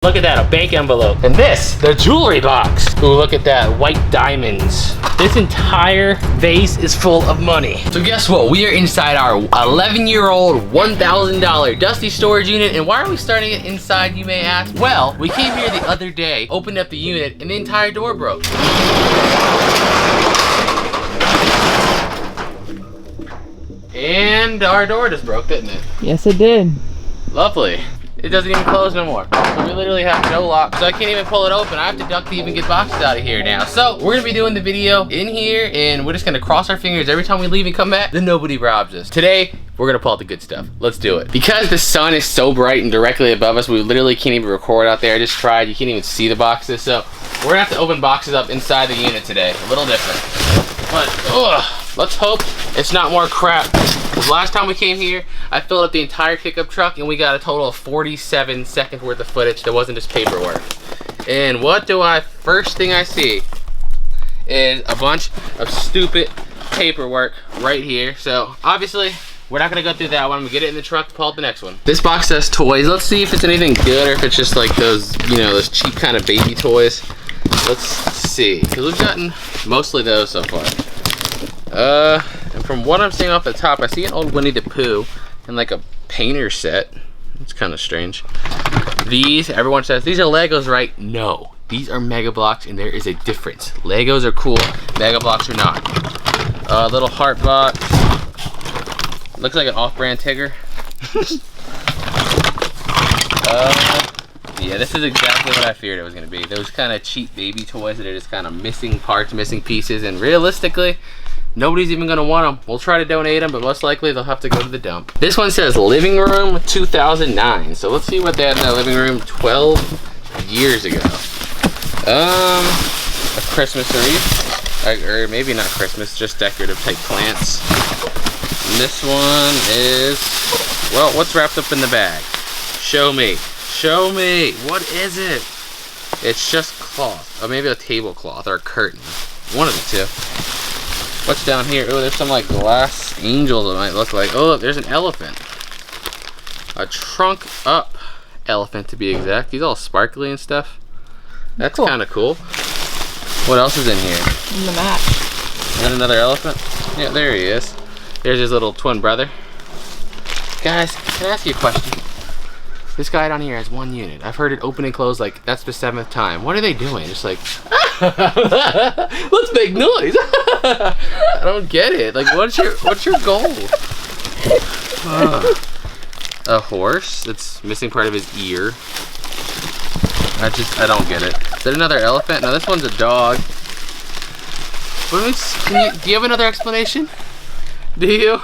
Look at that, a bank envelope. And this, the jewelry box. Ooh, look at that, white diamonds. This entire vase is full of money. So guess what? We are inside our 11-year-old $1,000 dusty storage unit. And why are we starting it inside, you may ask? Well, we came here the other day, opened up the unit, and the entire door broke. And our door just broke, didn't it? Yes, it did. Lovely. It doesn't even close no more. So we literally have no lock. So I can't even pull it open. I have to duck to even get boxes out of here now. So we're gonna be doing the video in here and we're just gonna cross our fingers every time we leave and come back, then nobody robs us. Today, we're gonna pull out the good stuff. Let's do it. Because the sun is so bright and directly above us, we literally can't even record out there. I just tried, you can't even see the boxes. So we're gonna have to open boxes up inside the unit today. A little different. But, let's hope it's not more crap. Because last time we came here, I filled up the entire pickup truck and we got a total of 47 seconds worth of footage that wasn't just paperwork. And what do first thing I see is a bunch of stupid paperwork right here. So obviously, we're not gonna go through that one. I'm gonna get it in the truck, pull out the next one. This box says toys. Let's see if it's anything good or if it's just like those, you know, those cheap kind of baby toys. Let's see, because we've gotten mostly those so far. And from what I'm seeing off the top, I see an old Winnie the Pooh and like a painter set. It's kind of strange. These, everyone says, these are Legos, right? No, these are Mega Bloks and there is a difference. Legos are cool, Mega Bloks are not. Little heart box. Looks like an off-brand Tigger. Yeah, this is exactly what I feared it was going to be. Those kind of cheap baby toys that are just kind of missing parts, missing pieces, and realistically, nobody's even going to want them. We'll try to donate them, but most likely they'll have to go to the dump. This one says living room 2009. So let's see what they had in that living room 12 years ago. A Christmas wreath, or maybe not Christmas, just decorative type plants. And this one is, well, what's wrapped up in the bag? Show me. Show me. What is it? It's just cloth, or maybe a tablecloth or a curtain. One of the two. What's down here? Oh, there's some like glass angels it might look like. Oh, there's an elephant. A trunk up elephant to be exact. He's all sparkly and stuff. That's cool. Kind of cool. What else is in here? In the mat. And another elephant? Yeah, there he is. There's his little twin brother. Guys, can I ask you a question? This guy down here has one unit. I've heard it open and close like that's the 7th time. What are they doing? Just like, let's make noise. I don't get it. Like, what's your goal? A horse that's missing part of his ear. I don't get it. Is that another elephant? No, this one's a dog. Do you have another explanation? Do you?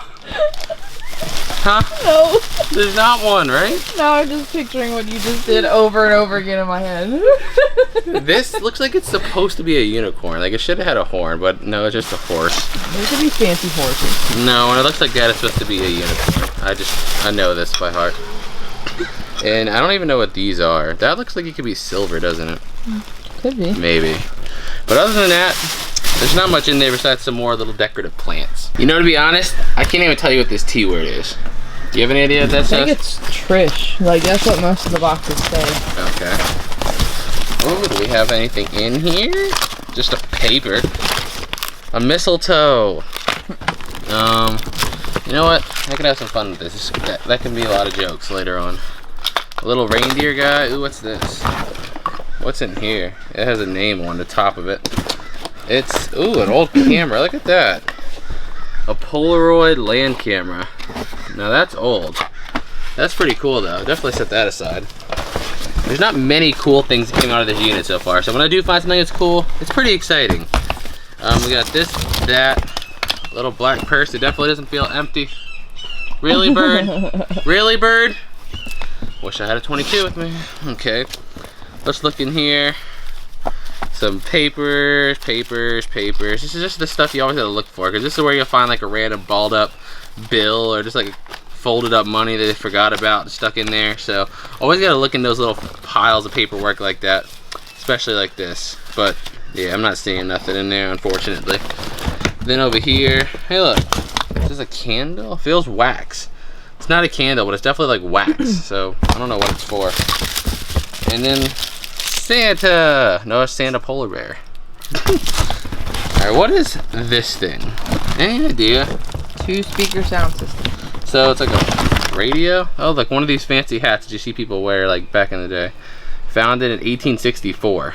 Huh? No. There's not one, right? No, I'm just picturing what you just did over and over again in my head. This looks like it's supposed to be a unicorn. Like it should have had a horn, but no, it's just a horse. There could be fancy horses. No, when it looks like that, it's supposed to be a unicorn. I know this by heart. And I don't even know what these are. That looks like it could be silver, doesn't it? Could be. Maybe. But other than that, there's not much in there besides some more little decorative plants. You know, to be honest, I can't even tell you what this T word is. Do you have any idea what that says? I think it's Trish. Like, that's what most of the boxes say. Okay. Oh, do we have anything in here? Just a paper. A mistletoe. You know what? I can have some fun with this. That can be a lot of jokes later on. A little reindeer guy. Ooh, what's this? What's in here? It has a name on the top of it. It's, ooh, an old camera. Look at that. A Polaroid land camera. Now that's old. That's pretty cool though. Definitely set that aside. There's not many cool things that came out of this unit so far. So when I do find something that's cool, it's pretty exciting. We got this, that, little black purse. It definitely doesn't feel empty. Really, bird? Really, bird? Wish I had a 22 with me. Okay. Let's look in here. Some papers. This is just the stuff you always gotta look for, because this is where you'll find like a random balled up bill or just like folded up money that they forgot about stuck in there. So always gotta look in those little piles of paperwork like that, especially like this. But yeah, I'm not seeing nothing in there, unfortunately. Then over here, hey look, is this a candle? It feels wax. It's not a candle, but it's definitely like wax. So I don't know what it's for. And then Santa. No, it's Santa polar bear. All right, what is this thing? Any idea? 2-speaker sound system. So it's like a radio. Oh, like one of these fancy hats that you see people wear like back in the day. Founded in 1864.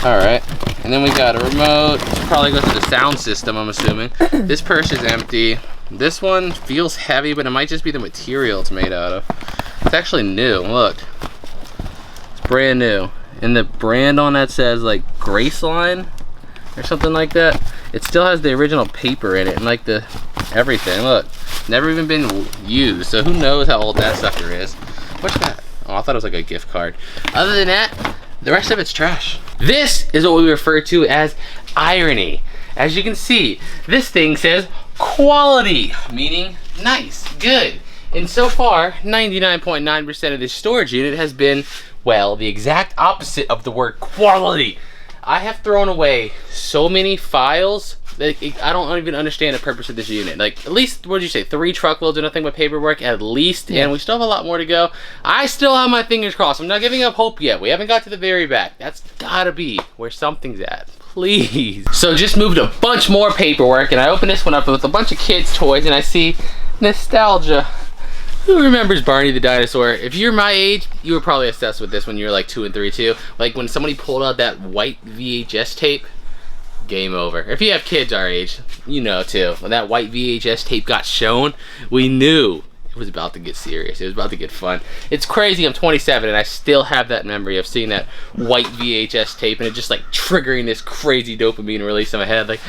All right, and then we got a remote. This probably goes to the sound system, I'm assuming. This purse is empty. This one feels heavy, but it might just be the material it's made out of. It's actually new, look. It's brand new. And the brand on that says like Graceline or something like that. It still has the original paper in it and like the everything, look. Never even been used, so who knows how old that sucker is. What's that? Oh, I thought it was like a gift card. Other than that, the rest of it's trash. This is what we refer to as irony. As you can see, this thing says quality, meaning nice, good. And so far, 99.9% of this storage unit has been, well, the exact opposite of the word quality. I have thrown away so many files that I don't even understand the purpose of this unit. Like, at least, what did you say, 3 truckloads or nothing but paperwork at least, and we still have a lot more to go. I still have my fingers crossed. I'm not giving up hope yet. We haven't got to the very back. That's gotta be where something's at. Please. So just moved a bunch more paperwork, and I opened this one up with a bunch of kids' toys, and I see nostalgia. Who remembers Barney the dinosaur? If you're my age, you were probably obsessed with this when you were like 2 and 3 too. Like when somebody pulled out that white VHS tape, game over. If you have kids our age, you know too. When that white VHS tape got shown, we knew it was about to get serious. It was about to get fun. It's crazy, I'm 27 and I still have that memory of seeing that white VHS tape and it just like triggering this crazy dopamine release in my head. Like,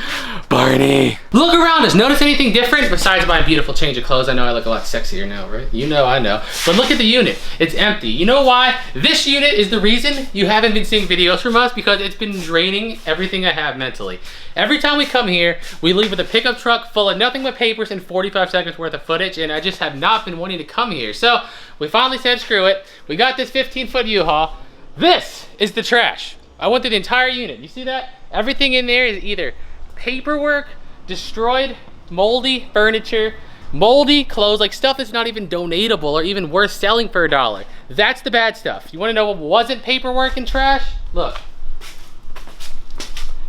Barney. Look around us. Notice anything different besides my beautiful change of clothes? I know I look a lot sexier now, right? You know, I know. But look at the unit. It's empty. You know why? This unit is the reason you haven't been seeing videos from us, because it's been draining everything I have mentally. Every time we come here, we leave with a pickup truck full of nothing but papers and 45 seconds worth of footage, and I just have not been wanting to come here. So we finally said screw it. We got this 15-foot U-Haul. This is the trash. I went through the entire unit. You see that? Everything in there is either paperwork, destroyed, moldy furniture, moldy clothes, like stuff that's not even donatable or even worth selling for $1. That's the bad stuff. You want to know what wasn't paperwork and trash? Look.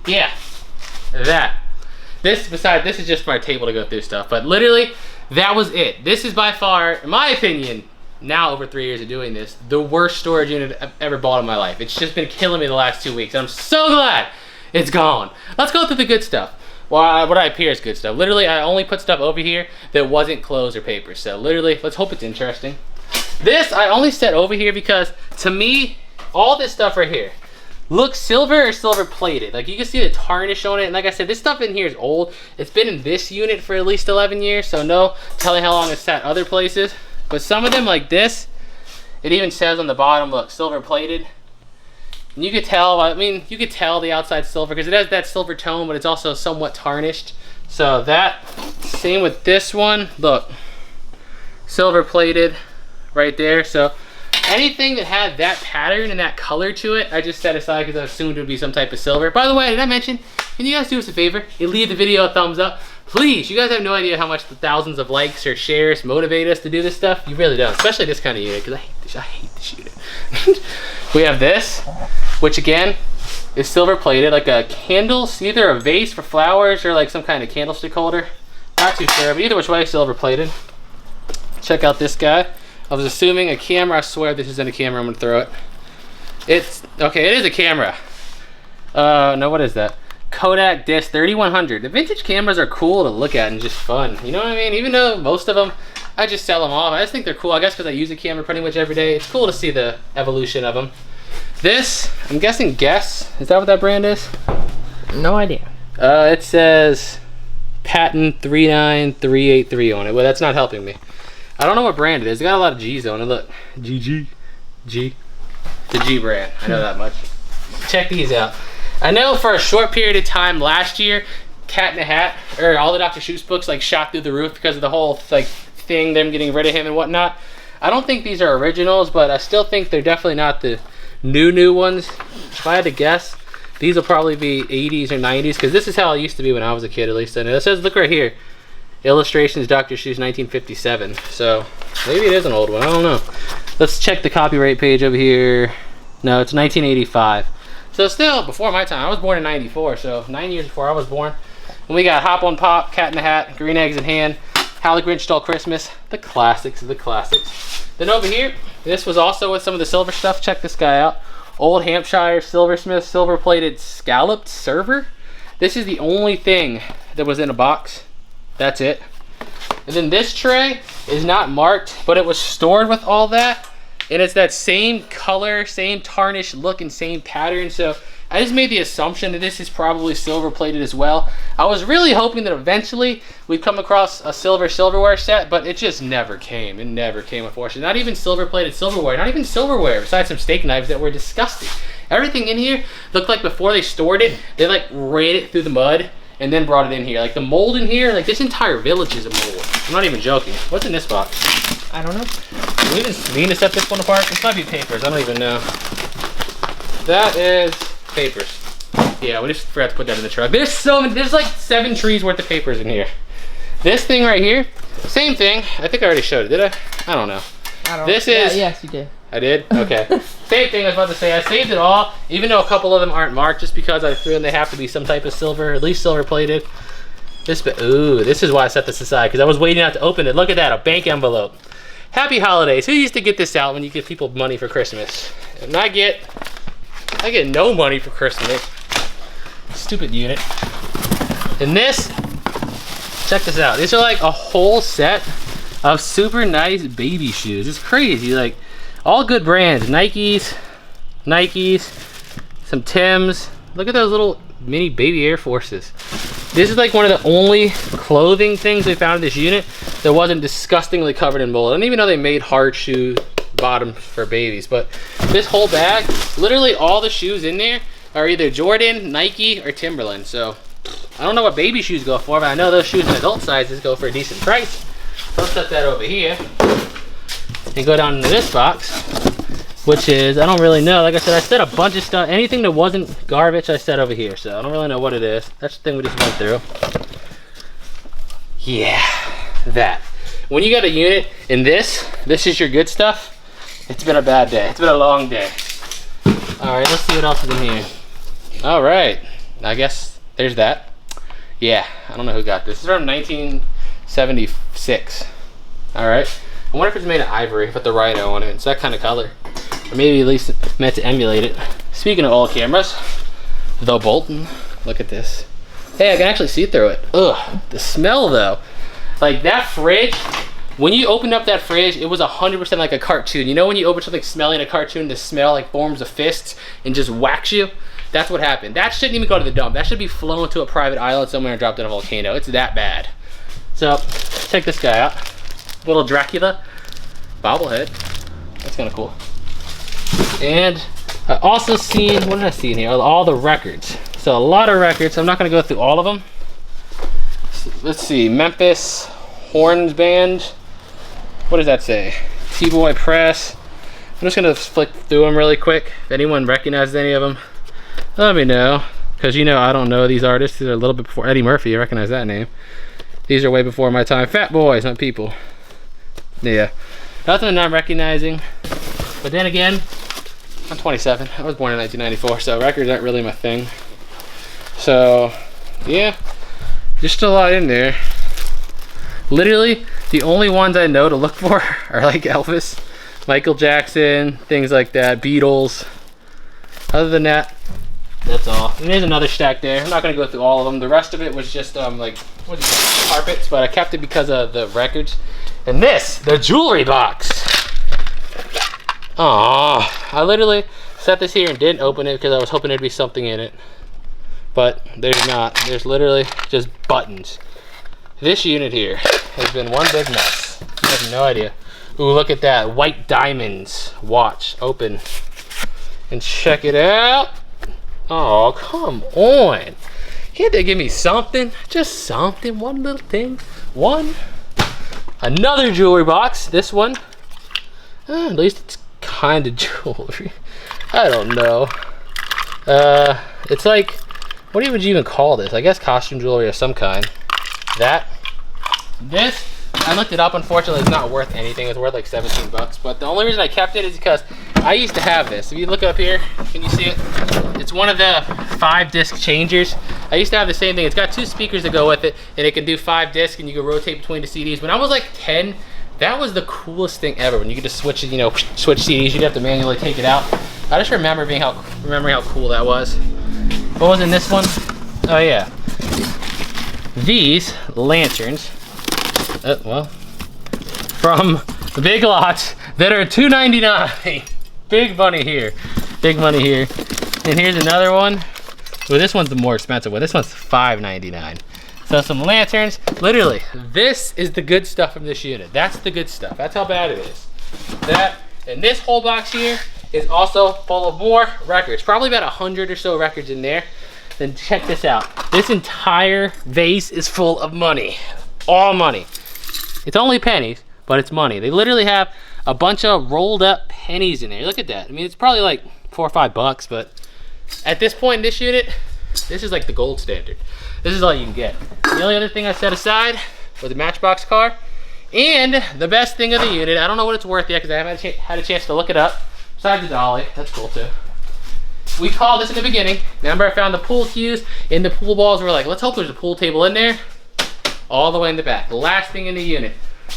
Yeah. That. This is just my table to go through stuff, but literally that was it. This is by far, in my opinion, now over 3 years of doing this, the worst storage unit I've ever bought in my life. It's just been killing me the last 2 weeks. I'm so glad it's gone. Let's go through the good stuff. Well, what I appear is good stuff. Literally, I only put stuff over here that wasn't clothes or paper. So literally, let's hope it's interesting. This I only set over here because to me, all this stuff right here looks silver or silver plated. Like you can see the tarnish on it. And like I said, this stuff in here is old. It's been in this unit for at least 11 years. So no telling how long it's sat other places. But some of them like this, it even says on the bottom, look, silver plated. And you could tell, I mean, you could tell the outside silver because it has that silver tone, but it's also somewhat tarnished. So that, same with this one, look, silver plated right there. So anything that had that pattern and that color to it, I just set aside because I assumed it would be some type of silver. By the way, did I mention, can you guys do us a favor? You leave the video a thumbs up. Please, you guys have no idea how much the thousands of likes or shares motivate us to do this stuff. You really don't, especially this kind of unit, because I hate this unit. We have this, which again, is silver plated, like a candle, either a vase for flowers or like some kind of candlestick holder. Not too sure, but either which way, silver plated. Check out this guy. I was assuming a camera. I swear this isn't a camera. I'm gonna throw it. It's, okay, it is a camera. No, what is that? Kodak Disc 3100. The vintage cameras are cool to look at and just fun. You know what I mean? Even though most of them, I just sell them off. I just think they're cool. I guess because I use a camera pretty much every day. It's cool to see the evolution of them. This, I'm guessing Guess. Is that what that brand is? No idea. It says patent 39383 on it. Well, that's not helping me. I don't know what brand it is. It got a lot of G's on it. Look. G. The G brand. I know that much. Check these out. I know for a short period of time last year, Cat in a Hat, or all the Dr. Seuss books like shot through the roof because of the whole like thing, them getting rid of him and whatnot. I don't think these are originals, but I still think they're definitely not the new ones. If I had to guess, these will probably be 80s or 90s because this is how it used to be when I was a kid, at least. And it says, look right here, Illustrations, Dr. Seuss, 1957. So maybe it is an old one. I don't know. Let's check the copyright page over here. No, it's 1985. So still before my time. I was born in 94, so 9 years before I was born. And we got Hop on Pop, Cat in the Hat, Green Eggs in Hand, How the Grinch Stole Christmas, the classics of the classics. Then over here, this was also with some of the silver stuff. Check this guy out. Old Hampshire Silversmith silver plated scalloped server. This is the only thing that was in a box. That's it. And then this tray is not marked, but it was stored with all that. And it's that same color, same tarnished look, and same pattern. So I just made the assumption that this is probably silver plated as well. I was really hoping that eventually we'd come across a silverware set, but it just never came. It never came, unfortunately. Not even silver plated silverware, not even silverware, besides some steak knives that were disgusting. Everything in here looked like before they stored it, they like ran it through the mud and then brought it in here. Like the mold in here, like this entire village is a mold. I'm not even joking. What's in this box? I don't know. Do we just mean to set this one apart? This might be papers. I don't even know. That is papers. Yeah, we just forgot to put that in the truck. There's so many, there's like 7 trees worth of papers in here. This thing right here, same thing. I think I already showed it. Did I? I don't know. I don't This know. is. Yes, you did. I did? Okay. Same thing I was about to say. I saved it all, even though a couple of them aren't marked, just because I feel they have to be some type of silver, at least silver plated. Ooh, this is why I set this aside, because I was waiting out to open it. Look at that, a bank envelope. Happy holidays. Who used to get this out when you give people money for Christmas? And I get no money for Christmas. Stupid unit. And this, check this out. These are like a whole set of super nice baby shoes. It's crazy, like all good brands. Nikes, some Tims. Look at those little mini baby Air Forces. This is like one of the only clothing things they found in this unit that wasn't disgustingly covered in mold. I didn't even know they made hard shoe bottoms for babies, but this whole bag, literally all the shoes in there are either Jordan, Nike, or Timberland. So I don't know what baby shoes go for, but I know those shoes in adult sizes go for a decent price. Let's set that over here and go down into this box, which is, I don't really know. Like I said, I set a bunch of stuff. Anything that wasn't garbage, I set over here. So I don't really know what it is. That's the thing we just went through. Yeah, that. When you got a unit in this is your good stuff. It's been a bad day. It's been a long day. All right, let's see what else is in here. All right, I guess there's that. Yeah, I don't know who got this. This is from 1976. All right. I wonder if it's made of ivory with the rhino on it. It's that kind of color. Or maybe at least meant to emulate it. Speaking of old cameras, the Bolton. Look at this. Hey, I can actually see through it. Ugh, the smell though. Like that fridge, when you opened up that fridge, it was 100% like a cartoon. You know when you open something smelling a cartoon, the smell like forms of fists and just whacks you? That's what happened. That shouldn't even go to the dump. That should be flown to a private island somewhere and dropped in a volcano. It's that bad. So, check this guy out. Little Dracula bobblehead. That's kind of cool. And I also seen, what did I see in here? All the records. So a lot of records. I'm not going to go through all of them. Let's see. Memphis Horns Band. What does that say? T-Boy Press. I'm just going to flick through them really quick. If anyone recognizes any of them, let me know. Because you know I don't know these artists. These are a little bit before Eddie Murphy. You recognize that name. These are way before my time. Fat Boys, not people. Yeah. Nothing that I'm recognizing. But then again, I'm 27. I was born in 1994, so records aren't really my thing. So, yeah. Just a lot in there. Literally, the only ones I know to look for are like Elvis, Michael Jackson, things like that, Beatles. Other than that, that's all. And there's another stack there. I'm not gonna go through all of them. The rest of it was just like, what is it, carpets, but I kept it because of the records. And this, the jewelry box. Aww, I literally set this here and didn't open it because I was hoping there'd be something in it. But there's not. There's literally just buttons. This unit here has been one big mess. I have no idea. Ooh, look at that. White diamonds watch. Open. And check it out. Oh, come on. Can't they give me something? Just something. One little thing. One. Another jewelry box. This one. At least it's kind of jewelry. I don't know. It's like, what would you even call this? I guess costume jewelry of some kind. That. This, I looked it up, unfortunately it's not worth anything. It's worth like 17 bucks. But the only reason I kept it is because I used to have this. If you look up here, can you see it? It's one of the 5-disc changers. I used to have the same thing. It's got 2 speakers that go with it, and it can do 5 discs, and you can rotate between the CDs. When I was like 10, that was the coolest thing ever. When you could just switch it, you know, switch CDs, you'd have to manually take it out. I just remembering how cool that was. What was in this one? Oh yeah, these lanterns. Well, from the Big Lots that are $2.99. Big money here, big money here. And here's another one. Well, this one's the more expensive one. This one's $5.99. So some lanterns. Literally, this is the good stuff from this unit. That's the good stuff. That's how bad it is. That, and this whole box here is also full of more records. Probably about 100 or so records in there. Then check this out. This entire vase is full of money. All money. It's only pennies, but it's money. They literally have a bunch of rolled up pennies in there. Look at that. I mean, it's probably like $4 or $5, but at this point in this unit, this is like the gold standard. This is all you can get. The only other thing I set aside was a Matchbox car. And the best thing of the unit, I don't know what it's worth yet because I haven't had a chance to look it up, besides the dolly. That's cool too. We called this in the beginning. Remember, I found the pool cues in the pool balls. We're like, let's hope there's a pool table in there. All the way in the back. The last thing in the unit.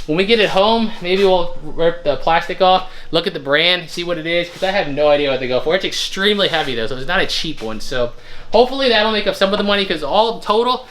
When we get it home, maybe we'll rip the plastic off, look at the brand, see what it is, because I have no idea what they go for. It's extremely heavy though, so it's not a cheap one. So hopefully that'll make up some of the money, because all total,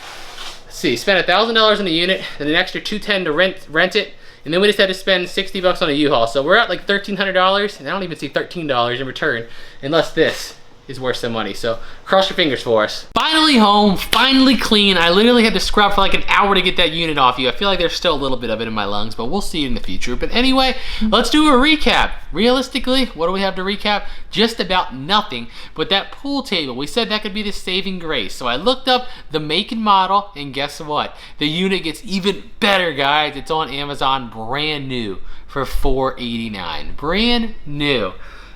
let's see, spent $1,000 on the unit, then an extra $210 to rent it, and then we just had to spend 60 bucks on a U-Haul. So we're at like $1,300, and I don't even see $13 in return, unless this is worth some money. So cross your fingers for us. Finally home, finally clean. I literally had to scrub for like an hour to get that unit off you. I feel like there's still a little bit of it in my lungs, but we'll see in the future. But anyway, let's do a recap. Realistically, what do we have to recap? Just about nothing, but that pool table, we said that could be the saving grace. So I looked up the make and model, and guess what? The unit gets even better, guys. It's on Amazon, brand new, for $4.89. Brand new.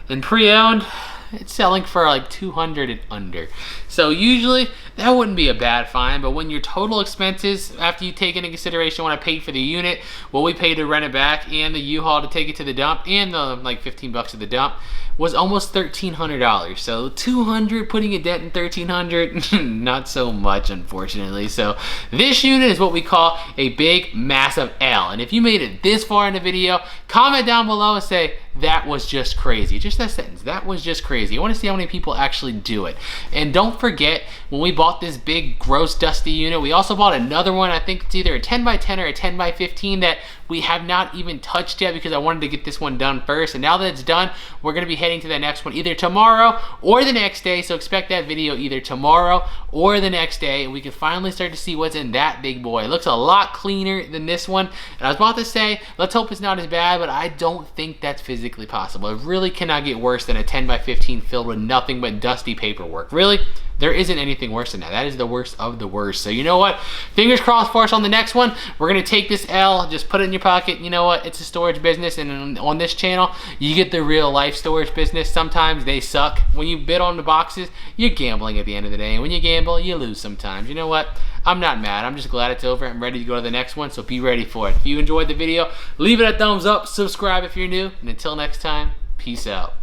And pre-owned, it's selling for like $200 and under. So usually that wouldn't be a bad find, but when your total expenses, after you take into consideration what I paid for the unit, what we paid to rent it back, and the U-Haul to take it to the dump, and the like 15 bucks at the dump, was almost $1,300. So $200, putting a dent in $1,300, not so much, unfortunately. So this unit is what we call a big, massive L. And if you made it this far in the video, comment down below and say, that was just crazy. Just that sentence, that was just crazy. I want to see how many people actually do it. And don't forget, when we bought this big, gross, dusty unit, we also bought another one. I think it's either a 10x10 or a 10x15 that we have not even touched yet, because I wanted to get this one done first. And now that it's done, we're going to be heading to the next one either tomorrow or the next day. So expect that video either tomorrow or the next day, and we can finally start to see what's in that big boy. It looks a lot cleaner than this one. And I was about to say, let's hope it's not as bad, but I don't think that's physically possible. It really cannot get worse than a 10x15 filled with nothing but dusty paperwork. Really? There isn't anything worse than that. That is the worst of the worst. So you know what? Fingers crossed for us on the next one. We're going to take this L, just put it in your pocket. You know what? It's a storage business, and on this channel, you get the real life storage business. Sometimes they suck. When you bid on the boxes, you're gambling at the end of the day. And when you gamble, you lose sometimes. You know what? I'm not mad. I'm just glad it's over. I'm ready to go to the next one, so be ready for it. If you enjoyed the video, leave it a thumbs up. Subscribe if you're new. And until next time, peace out.